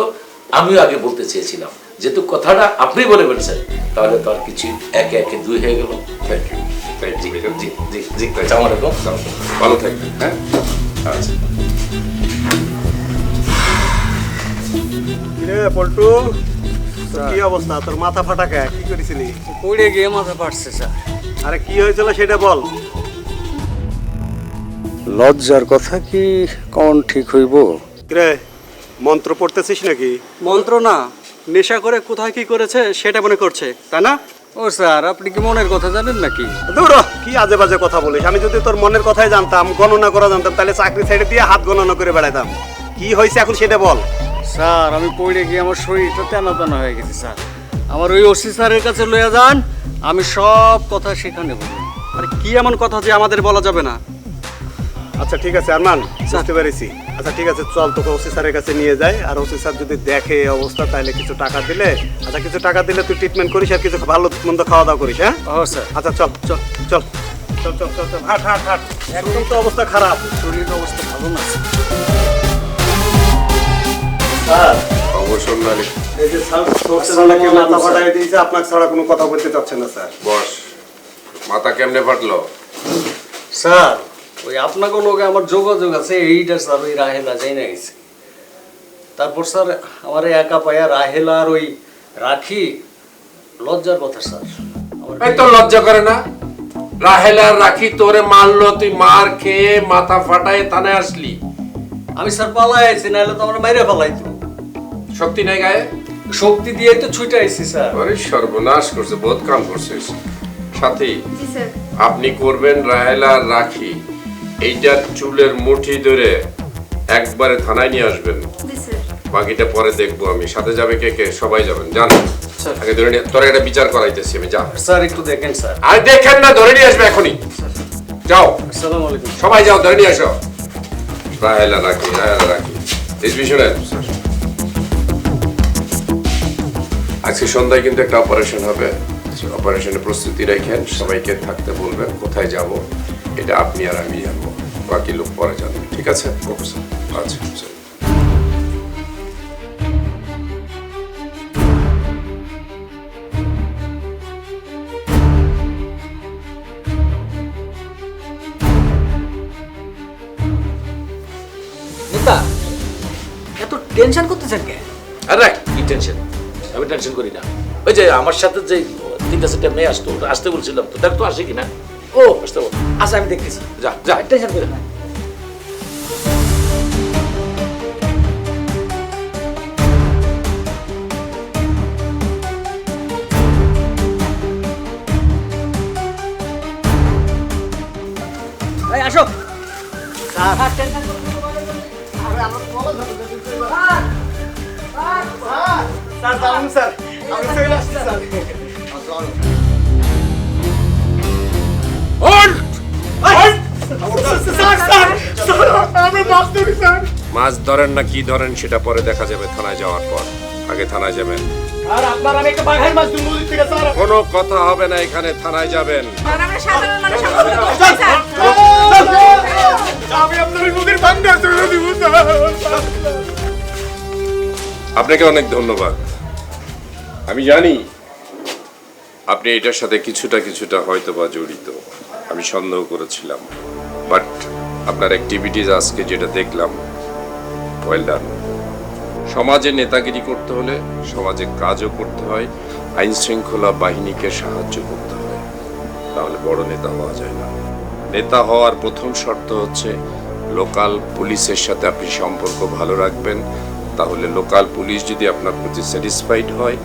Speaker 9: আমিও আগে বলতে চেয়েছিলাম। যেহেতু কথাটা আপনি বলে বলছেন, তাহলে তো আর কিছু একে একে দুই হয়ে গেল।
Speaker 1: Thank you, thank you.
Speaker 9: জি জি জি, আমার
Speaker 1: ভালো থাকবেন। হ্যাঁ, আচ্ছা।
Speaker 5: কিরে পল্টু, কি অবস্থা? তোর মাথা ফাটা কে? কি করেছিলি?
Speaker 6: পড়ে গিয়ে মাথা ফাটছে স্যার।
Speaker 5: আরে কি হয়েছিল সেটা বল।
Speaker 6: লজ্জার কথা কি কোন ঠিক হইব?
Speaker 5: কিরে, মন্ত্র পড়তেছিস নাকি?
Speaker 8: মন্ত্র না, নেশা করে কোথায় কি করেছে সেটা মনে করছে, তাই না?
Speaker 6: ও স্যার, আপনি কি মনের কথা জানেন নাকি?
Speaker 5: দূর হ, কি আজে বাজে কথা বলিস। আমি যদি তোর মনের কথাই জানতাম, গণনা করা জানতাম, তাহলে চাকরি ছেড়ে দিয়ে হাত গণনা করে বেড়াতাম। কি হয়েছে এখন সেটা বল।
Speaker 6: স্যার, আমি পড়ে গিয়ে আমার শরীরটা তেনা তেনা হয়ে গেছে স্যার। আমার ওই ওসি স্যারের কাছে লইয়া যান, আমি সব কথা সেখানে বলবো।
Speaker 8: আরে কি এমন কথা যে আমাদের বলা যাবে না?
Speaker 5: আচ্ছা ঠিক আছে আরমান, বুঝতে পেরেছি। আচ্ছা ঠিক আছে, চল তোকে ওসি স্যারের কাছে নিয়ে যাই। আর ওসি স্যার যদি দেখে এই অবস্থা, তাহলে কিছু টাকা দিলে, আচ্ছা কিছু টাকা দিলে তুই ট্রিটমেন্ট করিস, আর কিছু ভালো মন্দ খাওয়া দাওয়া করিস। হ্যাঁ
Speaker 6: ও স্যার।
Speaker 5: আচ্ছা চল চল চল চল চল চল চল, হাট হাট হাট। একদম তো অবস্থা খারাপ,
Speaker 6: শরীরের অবস্থা ভালো না
Speaker 5: স্যার।
Speaker 1: অবসর নারী,
Speaker 5: এই যে স্যারকে মাথা ফাটাই দিয়েছে, আপনাকে ছাড়া কোনো কথা বলতে চাচ্ছে না স্যার।
Speaker 1: বস, মাথা কেমনে ফাটলো?
Speaker 6: স্যার, ওই আপনাকে লোকে আমার যোগাযোগ আছে, এইটা স্যার ওই রাহেলা যাই না গেছে। তারপর স্যার আমার একা পায়া রাহেলা আর ওই রাখি, লজ্জার কথা স্যার।
Speaker 1: এই তো লজ্জা করে না? রাহেলা রাখি তোরে মারলো, তুই মার খেয়ে মাথা ফাটায় থানায় আসলি।
Speaker 6: আমি স্যার পালাই আইছি, নাহলে তো আমার বাইরে পালাইতো।
Speaker 1: শক্তি নাই গায়ে?
Speaker 6: শক্তি দিয়েই তো ছুটে আইছি স্যার।
Speaker 1: আরে সর্বনাশ করছে, বহুত কাম করছিস। সাথী, আপনি করবেন রাহেলা আর রাখি, এইটার চুলের মুঠি ধরে একবারে থানায় নিয়ে আসবেন। বাকিটা পরে দেখবো আমি। সাথে যাবে কে কে? সবাই যাবেন, জান। আগে ধরে নিয়ে তোর একটা বিচার করাইতেছি আমি, যা।
Speaker 6: স্যার একটু দেখেন স্যার।
Speaker 1: আর দেখেন না, ধরে নিয়ে আসবে এখনই। যাও,
Speaker 6: আসসালামু আলাইকুম।
Speaker 1: সবাই যাও, ধরে নিয়ে আসো। রাহেলা রাখি, রাহেলা রাখি। শোনেন, আজকে সন্ধ্যায় কিন্তু একটা অপারেশন হবে। অপারেশনের প্রস্তুতি রাখেন, সবাইকে থাকতে বলবেন। কোথায় যাব এটা আপনি আর আমি জানবো। বাকি লোক পরে জানবে, ঠিক আছে? আচ্ছা চল।
Speaker 6: নেতা এত টেনশন করতেছেন কে?
Speaker 9: আরে কি টেনশন? আমি টেনশন করি না। ওই যে আমার সাথে যে 3-4টা মেয়ে আসতো, আসতে বলছিলাম তো, দেখ তো আসে কিনা।
Speaker 6: ও
Speaker 9: আসতে বল।
Speaker 6: আচ্ছা আমি দেখতেছি,
Speaker 9: যা যা।
Speaker 6: টেনশন করেন না। এই আসো। স্যার টেনশন করবেন না। আরে আমার বলা যাবে স্যার দাম স্যার আমি চলে আসছি স্যার।
Speaker 1: মাছ ধরেন না কি ধরেন সেটা পরে দেখা যাবে থানায় যাওয়ার পর। আগে থানায় যাবেন।
Speaker 10: আর আপনার আমি একটা বাঘের মাছ তুমি নদীর থেকে স্যার।
Speaker 1: কোনো কথা হবে না, এখানে থানায় যাবেন।
Speaker 12: আমরা সাধারণ মানুষ
Speaker 10: আমি আপনার নদীর বাংলা চলে দিব স্যার।
Speaker 1: আপনাকে অনেক ধন্যবাদ। আমি জানি আপনি এটার সাথে কিছুটা হয়তো বা জড়িত, আমি সন্দেহ করেছিলাম, বাট আপনার অ্যাক্টিভিটিজ আজকে যেটা দেখলাম, ওয়েল ডান। সমাজে নেতাগিরি করতে হলে সমাজে কাজও করতে হয়, আইন শৃঙ্খলা বাহিনীকে সাহায্য করতে হয়, তাহলে বড় নেতা হওয়া যায় না। নেতা হওয়ার প্রথম শর্ত হচ্ছে লোকাল পুলিশের সাথে আপনি সম্পর্ক ভালো রাখবেন। তাহলে লোকাল পুলিশ যদি আপনার প্রতি স্যাটিসফাইড হয়,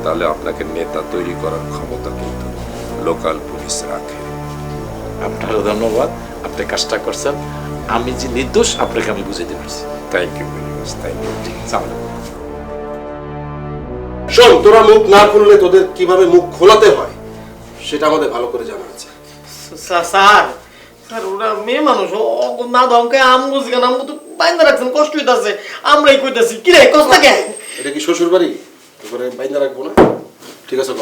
Speaker 1: তাহলে আপনাকে নেতা তৈরি করার ক্ষমতা কিন্তু লোকাল পুলিশ রাখে।
Speaker 9: আপনারও ধন্যবাদ, আপনি কাজটা করছেন। আমি যে নির্দোষ আপনাকে আমি বুঝাইতে পারছি।
Speaker 1: Thank you very much, thank you.
Speaker 9: ঠিক আছে, সালাম।
Speaker 13: শোন, তোরা মুখ না খুললে তোদের কিভাবে মুখ খোলাতে হয় সেটা আমাদের ভালো করে জানা আছে।
Speaker 10: স্যার স্যার ওরা মেয়ে মানুষ, ও না ধমকে আমগো জিগান, আমগো তো বাইন্দা রাখছেন, কষ্ট হইতাছে, আমরাই কইতাছি কি রে কষ্ট কে?
Speaker 13: এটা কি শ্বশুর বাড়ি? তোরে বাইন্দা রাখবো না? ঠিক আছে,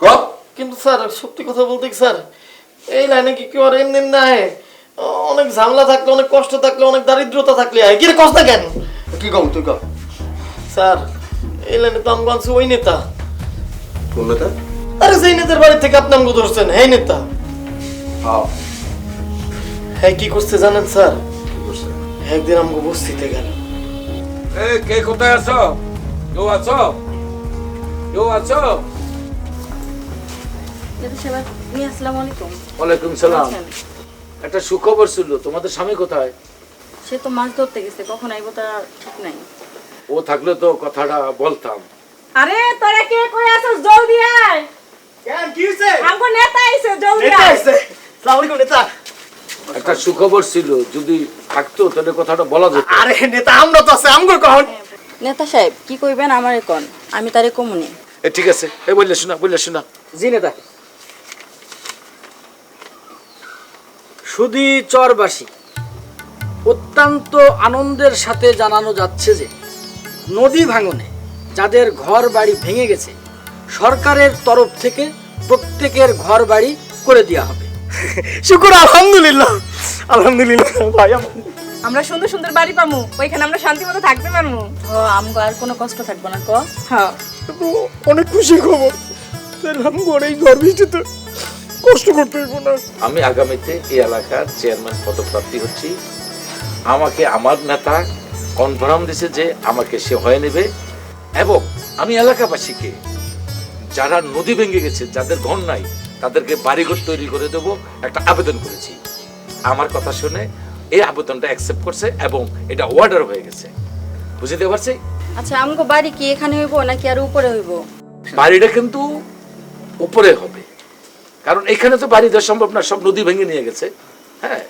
Speaker 13: কর।
Speaker 10: কিন্তু স্যার সত্যি কথা বলতে কি স্যার, এই লাইনে কি কেউ আর এমনি নাই? অনেক ঝামেলা থাকলে, অনেক কষ্ট থাকলে, অনেক দারিদ্রতা থাকলে কি রে কষ্ট কেন?
Speaker 13: কি কম তুই কর।
Speaker 10: স্যার এই লাইনে তো আমগো আনছে ওই নেতা।
Speaker 13: কোন নেতা?
Speaker 10: আরে সেই নেতার বাড়ি থেকে আপনি আমগো ধরছেন, এই নেতা। হ্যাঁ কি করছে জানেন স্যার? একদিন আমগো বস্তিতে গেল।
Speaker 9: কে কোথায় আছো? কেউ আছো? কেউ আছো?
Speaker 3: আসসালামু আলাইকুম।
Speaker 9: ওয়ালাইকুম সালাম।
Speaker 3: আছেন?
Speaker 9: একটা সুখবর ছিল, তোমাদের স্বামী কোথায়?
Speaker 3: সে তো মাছ ধরতে গেছে, কখন আইবো তার ঠিক নাই।
Speaker 9: ও থাকলে তো কথাটা বলতাম।
Speaker 12: আরে তোরা কে কই আছিস? জলদি আয়।
Speaker 10: কেন কি হইছে?
Speaker 12: আমগো নেতা আইছে, জলদি
Speaker 10: নেতা
Speaker 12: আয়।
Speaker 10: আইছে। আসসালামু আলাইকুম নেতা।
Speaker 9: একটা সুখবর ছিল, যদি থাকতো তাহলে কথাটা বলা যেত।
Speaker 10: আরে নেতা আমরা তো আছে, আমগো কখন?
Speaker 3: নেতা সাহেব কি কইবেন আমারে কোন, আমি তারে কমুনি।
Speaker 9: ঠিক আছে, এই বললে শোনা।
Speaker 6: জি নেতা। সুধী চরবাসী, অত্যন্ত আনন্দের সাথে জানানো যাচ্ছে যে নদী ভাঙনে যাদের ঘর বাড়ি ভেঙে গেছে, সরকারের তরফ থেকে প্রত্যেকের ঘর বাড়ি করে দেওয়া হবে।
Speaker 10: শুকর আলহামদুলিল্লাহ। আলহামদুলিল্লাহ ভাই,
Speaker 12: আমরা সুন্দর সুন্দর বাড়ি পামু, ওইখানে আমরা শান্তি মতো থাকতে পারবো।
Speaker 3: ও আমগো আর কোনো কষ্ট থাকবে না ক।
Speaker 12: হ্যাঁ
Speaker 10: অনেক খুশি খবর। আমগো এই গর্বিষ্ঠিত কষ্ট করতে হইব না।
Speaker 9: আমি আগামীতে এই এলাকার চেয়ারম্যান পদপ্রার্থী হচ্ছি। আমাকে আমার নেতা কনফার্ম দিয়েছে যে আমাকে সে হয়ে নেবে, এবং আমি এলাকাবাসীকে যারা নদী ভেঙে গেছে, যাদের ঘর নাই, তাদেরকে বাড়িঘর তৈরি করে দেবো একটা আবেদন করেছি। আমার কথা শুনে এই আবেদনটা অ্যাকসেপ্ট করছে এবং এটা অর্ডার হয়ে গেছে। বুঝতে পারছি?
Speaker 3: আচ্ছা আমগো বাড়ি কি এখানে হইবো নাকি আর উপরে হইবো?
Speaker 9: বাড়িটা কিন্তু উপরে হবে, কারণ এখানে তো বাড়ি দেওয়া সম্ভব না, সব নদী ভেঙে নিয়ে গেছে। হ্যাঁ,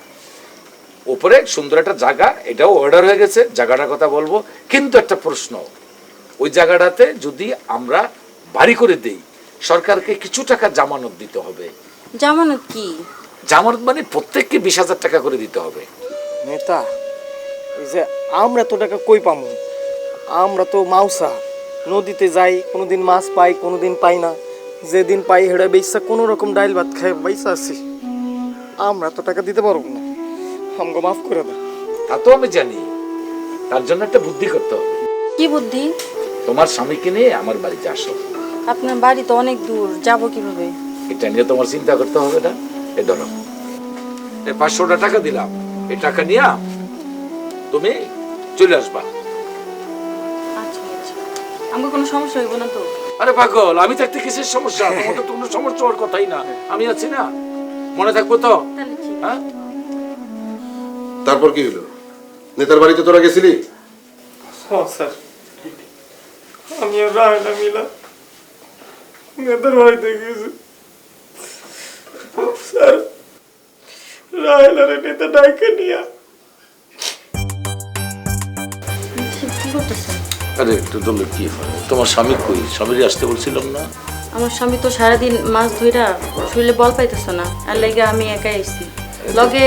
Speaker 9: উপরে সুন্দর একটা জায়গা, এটাও অর্ডার হয়ে গেছে, জায়গাটার কথা বলবো। কিন্তু একটা প্রশ্ন, ওই জায়গাটাতে যদি আমরা বাড়ি করে দেই, সরকারকে কিছু টাকা জামানত দিতে হবে।
Speaker 3: জামানত কি?
Speaker 9: জামানত মানে প্রত্যেককে 20,000 টাকা করে দিতে হবে।
Speaker 10: নেতা এই যে আমরা তো টাকা কই পামু? আমরা তো মাউসা, নদীতে যাই, কোনোদিন মাছ পাই, কোনোদিন পাই না। যেদিন পাই হেড়ে বেচা কোনো রকম ডাইল ভাত খাই বাইসা আছি। আমরা তো টাকা দিতে পারবো না। আমাকে মাফ করে দাও।
Speaker 9: তা তো আমি জানি, তার জন্য একটা বুদ্ধি করতে হবে।
Speaker 3: কি বুদ্ধি?
Speaker 9: তোমার স্বামীকে নিয়ে আমার বাড়িতে আসো।
Speaker 3: আপনার বাড়ি তো অনেক দূর, যাব কিভাবে?
Speaker 9: এটা নিয়ে তোমার চিন্তা করতে হবে না। এই ধরো, এই 500টা টাকা দিলাম, এই টাকা নিয়ে তুমি চলে আসবা।
Speaker 3: আচ্ছা আচ্ছা, আমার কোনো সমস্যা হইব না তো?
Speaker 9: আরে পাগল, আমি থাকতে কিসের সমস্যা? তোমার তো কোনো সমস্যা হওয়ার কথাই না, আমি আছি না। মনে থাকবো তো?
Speaker 3: তাহলে ঠিক আছে।
Speaker 9: হ্যাঁ,
Speaker 13: তারপর কি হলো? নেতার বাড়িতে তোরা গেছিলি?
Speaker 10: হ্যাঁ স্যার, আমি আর রায়না মিলা নেতার বাড়িতে গেছি। স্যার, রায়নারে নেতা ডাইকে নিয়া
Speaker 3: কি করতেছেন?
Speaker 9: আরে একটু দলে কি হয়? তোমার স্বামী কই? স্বামীর আসতে বলছিলাম না?
Speaker 3: আমার স্বামী তো সারাদিন মাছ ধইরা শরীরে বল পাইতেছে না, আর লাগে আমি একাই আইছি। লগে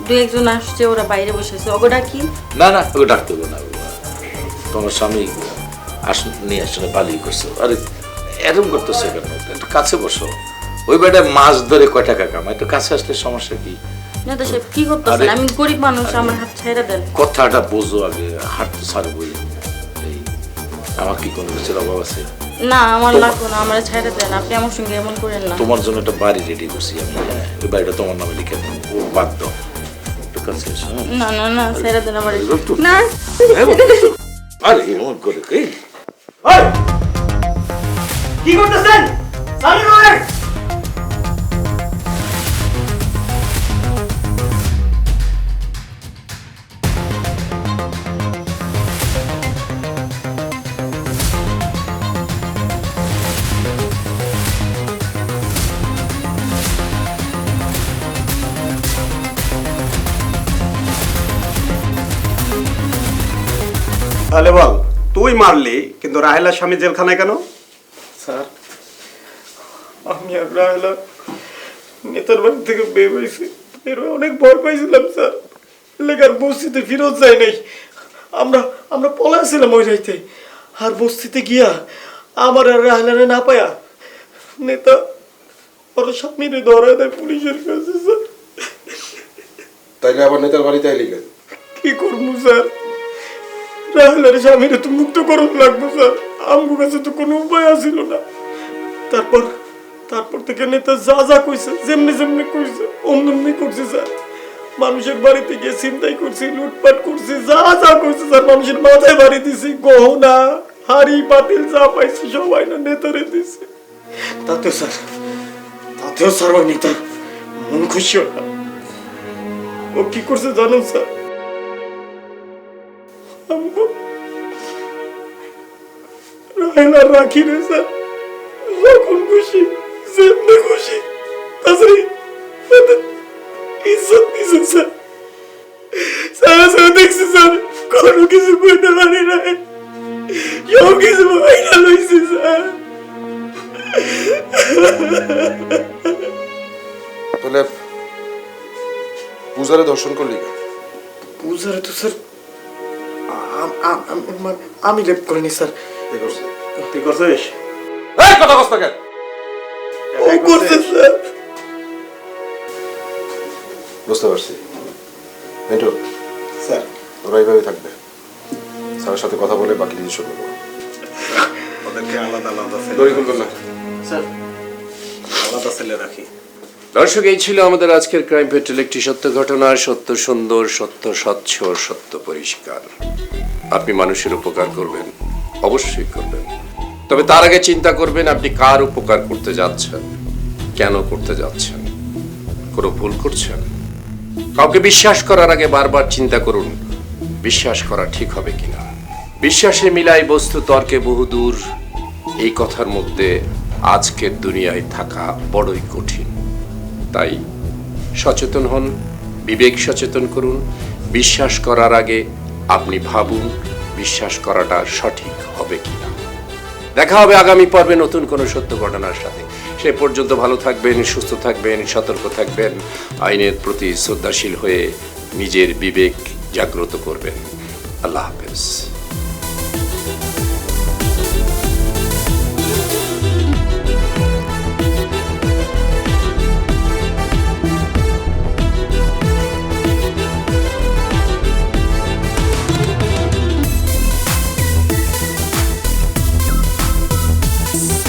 Speaker 3: দুই একজন আসছে, ওরা বাইরে বসেছে। ওগোটা কি?
Speaker 9: না না, ওকে ডাকতে হবে না। তোমার স্বামী নিয়ে আসলে পালিয়ে করছো। আরে এরকম করতেছে কেন? একটু কাছে বসো। ওই বেটায় মাছ ধরে কয় টাকা কামায়, একটু কাছে আসলে সমস্যা কি?
Speaker 3: না তো সাহেব, কি করতেছেন? আমি গরিব মানুষ, আমার হাত ছেড়ে দেন।
Speaker 9: কথাটা বোঝো আগে, হাত তো ছাড়বই। এই আমার কি কোনো কিছুর অভাব আছে?
Speaker 3: না, আমার লাগবে না, আমার ছেড়ে দেন। আপনি আমার সঙ্গে এমন করেন না।
Speaker 9: তোমার জন্য একটা বাড়ি রেডি করছি আমি, হ্যাঁ? ওই বাড়িটা তোমার নামে লিখে দেবো। ও বাদ দাও, একটু কাছে এসো, হ্যাঁ?
Speaker 3: না না না, ছেড়ে দেন আমার।
Speaker 9: একটু-
Speaker 3: না,
Speaker 9: আরে এমন করে এই
Speaker 10: কি করতেছেন? চালু করেন।
Speaker 5: তাহলে বল, তুই মারলি কিন্তু রাহেলার স্বামী জেলখানায় কেন?
Speaker 10: স্যার, আমি আর রাহেলা নেতার বাড়ি থেকে বের হয়েছি। বের হয়ে অনেক ভয় পাইছিলাম স্যার, লেগার বস্তিতে ফিরত যাই নাই। আমরা আমরা পলাইছিলাম ওই রাইতে। আর বস্তিতে গিয়া আমার আর রাহেলারে না পায়া নেতা ওর স্বামীরে ধরা দেয় পুলিশের কাছে স্যার।
Speaker 13: তাইলে আবার নেতার বাড়িতে আইলি কেন?
Speaker 10: কি করবো স্যার, রাহেলার স্বামীরে তো মুক্ত করুন লাগবো স্যার। আমার কাছে তো কোনো উপায় আসিল না। তারপর থেকে নেতা যা যা কইছে, যেমনি যেমনি কইছে অমনি করছে স্যার। মানুষের বাড়িতে গিয়ে ছিনতাই করছি, লুটপাট করছি, যা যা করছে স্যার। মানুষের মাথায় বাড়ি দিছি, গহনা হাড়ি পাতিল যা পাইছি সবাই না নেতারে দিছি। তাতেও স্যার ওই নেতা মন খুশি হল না। ও কি করছে জানেন স্যার? আমগো রাহেলা রাখি রে স্যার, যখন খুশি যেমনি খুশি তাছাড়া ইজ্জত দিছে স্যার। স্যার দেখছি স্যার, কোনো কিছু কইতে পারি না, সব কিছু বাইরা লইছে স্যার।
Speaker 13: তাহলে পূজারে দর্শন করলি কেন?
Speaker 10: পূজারে তো স্যার আমি রেপ করিনি স্যার। তুই করছিস?
Speaker 13: এই কথা কস না কেন?
Speaker 10: ও করছে স্যার।
Speaker 13: বুঝতে পারছি। মিন্টু,
Speaker 10: স্যার,
Speaker 13: ওরা এইভাবে থাকবে। স্যারের সাথে কথা বলে বাকি জিনিস শুরু করবো।
Speaker 5: ওদেরকে আলাদা আলাদা
Speaker 13: দড়ি খুলবেন না
Speaker 10: স্যার,
Speaker 5: আলাদা সেলে রাখি।
Speaker 1: দর্শক, এই ছিল আমাদের আজকের ক্রাইম পেট্রোল, একটি সত্য ঘটনা, সত্য সুন্দর, সত্য স্বচ্ছ, সত্য পরিষ্কার। আপনি মানুষের উপকার করবেন, অবশ্যই করবেন, তবে তার আগে চিন্তা করবেন আপনি কার উপকার করতে যাচ্ছেন, কেন করতে যাচ্ছেন, কোনো ভুল করছেন। কাউকে বিশ্বাস করার আগে বারবার চিন্তা করুন বিশ্বাস করা ঠিক হবে কিনা। বিশ্বাসে মিলাই বস্তু তর্কে বহুদূর, এই কথার মধ্যে আজকের দুনিয়ায় থাকা বড়ই কঠিন। তাই সচেতন হন, বিবেক সচেতন করুন। বিশ্বাস করার আগে আপনি ভাবুন বিশ্বাস করাটা সঠিক হবে কিনা। দেখা হবে আগামী পর্বে নতুন কোনো সত্য ঘটনার সাথে। সে পর্যন্ত ভালো থাকবেন, সুস্থ থাকবেন, সতর্ক থাকবেন, আইনের প্রতি শ্রদ্ধাশীল হয়ে নিজের বিবেক জাগ্রত করবেন। আল্লাহ হাফেজ।
Speaker 14: Yes.